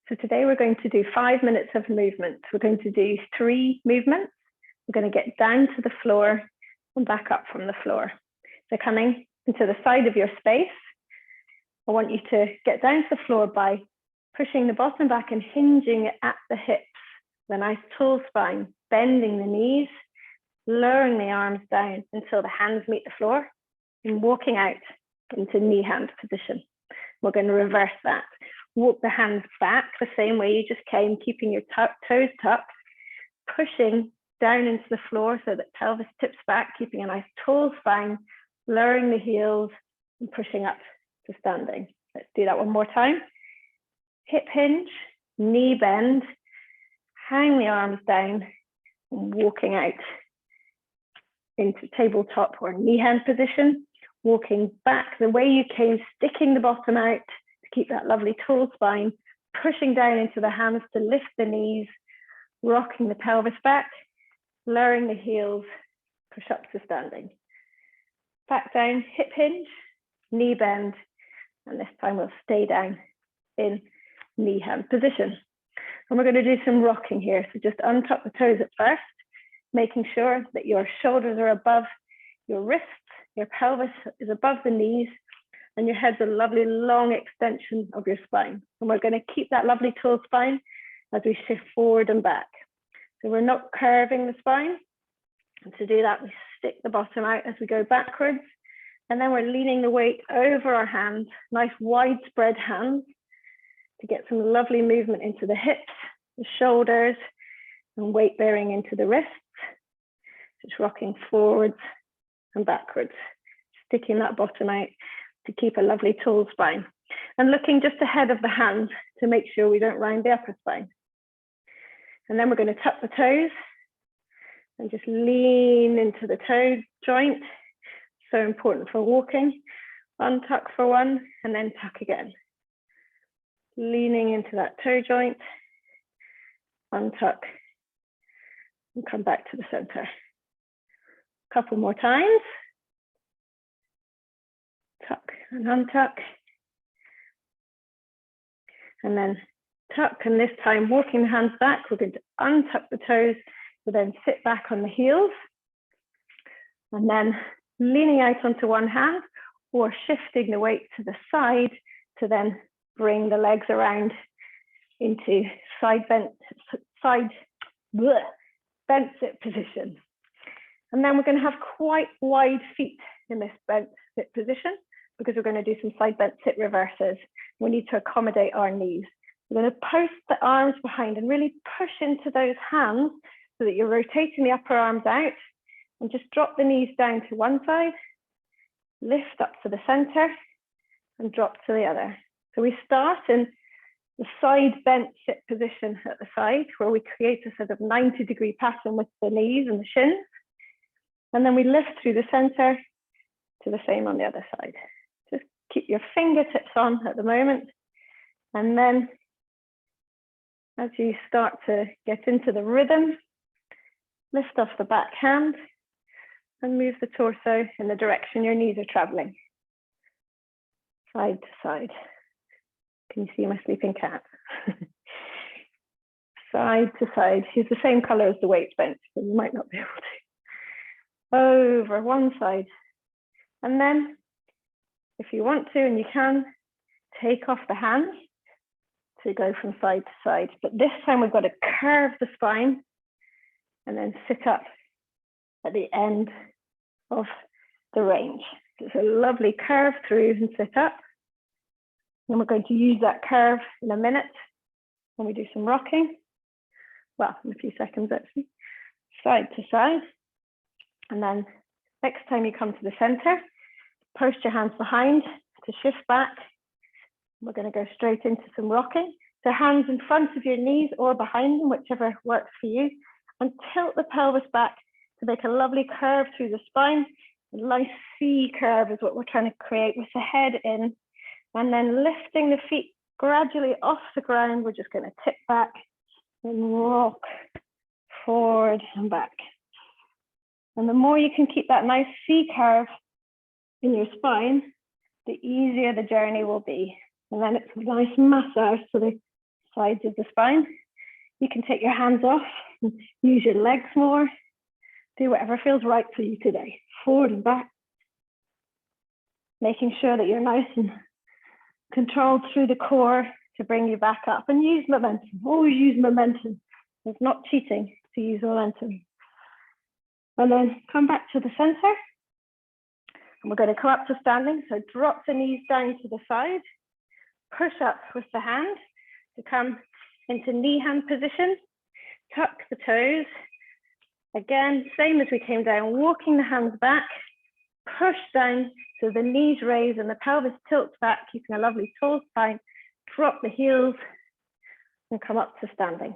So today we're going to do 5 minutes of movement. We're going to do 3 movements. We're going to get down to the floor and back up from the floor. So coming into the side of your space, I want you to get down to the floor by pushing the bottom back and hinging at the hips. The nice tall spine, bending the knees, lowering the arms down until the hands meet the floor, and walking out into knee-hand position. We're going to reverse that. Walk the hands back the same way you just came, keeping your toes tucked, pushing down into the floor so that pelvis tips back, keeping a nice tall spine, lowering the heels and pushing up to standing. Let's do that one more time. Hip hinge, knee bend, hang the arms down, and walking out into tabletop or knee hand position, walking back the way you came, sticking the bottom out to keep that lovely tall spine, pushing down into the hands to lift the knees, rocking the pelvis back, lowering the heels, push up to standing. Back down, hip hinge, knee bend, and this time we'll stay down in knee hand position. And we're going to do some rocking here. So just untuck the toes at first, making sure that your shoulders are above your wrists, your pelvis is above the knees, and your head's a lovely long extension of your spine. And we're going to keep that lovely tall spine as we shift forward and back. So we're not curving the spine. And to do that, we stick the bottom out as we go backwards. And then we're leaning the weight over our hands, nice widespread hands, to get some lovely movement into the hips, the shoulders, and weight bearing into the wrists. Just rocking forwards and backwards, sticking that bottom out to keep a lovely tall spine. And looking just ahead of the hands to make sure we don't round the upper spine. And then we're going to tuck the toes and just lean into the toe joint. So important for walking. Untuck for one and then tuck again. Leaning into that toe joint, untuck, and come back to the center. A couple more times. Tuck and untuck. And then tuck, and this time walking the hands back, we're going to untuck the toes, we'll then sit back on the heels, and then leaning out onto one hand or shifting the weight to the side to then bring the legs around into bent sit position. And then we're going to have quite wide feet in this bent sit position because we're going to do some side bent sit reverses. We need to accommodate our knees. We're going to post the arms behind and really push into those hands so that you're rotating the upper arms out, and just drop the knees down to one side, lift up to the center and drop to the other. So we start in the side bent sit position at the side where we create a sort of 90-degree pattern with the knees and the shins. And then we lift through the center to the same on the other side. Just keep your fingertips on at the moment. And then as you start to get into the rhythm, lift off the back hand and move the torso in the direction your knees are traveling. Side to side. Can you see my sleeping cat? Side to side. He's the same color as the weight bench, but you might not be able to. Over one side. And then, if you want to and you can, take off the hands to go from side to side. But this time we've got to curve the spine and then sit up at the end of the range. It's a lovely curve through and sit up. And we're going to use that curve in a minute when we do some rocking. Well, in a few seconds actually. Side to side. And then next time you come to the center, post your hands behind to shift back. We're going to go straight into some rocking. So hands in front of your knees or behind them, whichever works for you. And tilt the pelvis back to make a lovely curve through the spine. A nice C curve is what we're trying to create with the head in. And then lifting the feet gradually off the ground. We're just going to tip back and rock forward and back. And the more you can keep that nice C curve in your spine, the easier the journey will be. And then it's a nice massage to the sides of the spine. You can take your hands off and use your legs more. Do whatever feels right for you today. Forward and back. Making sure that you're nice and controlled through the core to bring you back up, and use momentum. Always use momentum. It's not cheating to use momentum. And then come back to the center. And we're going to come up to standing. So drop the knees down to the side. Push up with the hand to come into knee hand position. Tuck the toes. Again, same as we came down, walking the hands back. Push down so the knees raise and the pelvis tilts back, keeping a lovely tall spine. Drop the heels and come up to standing.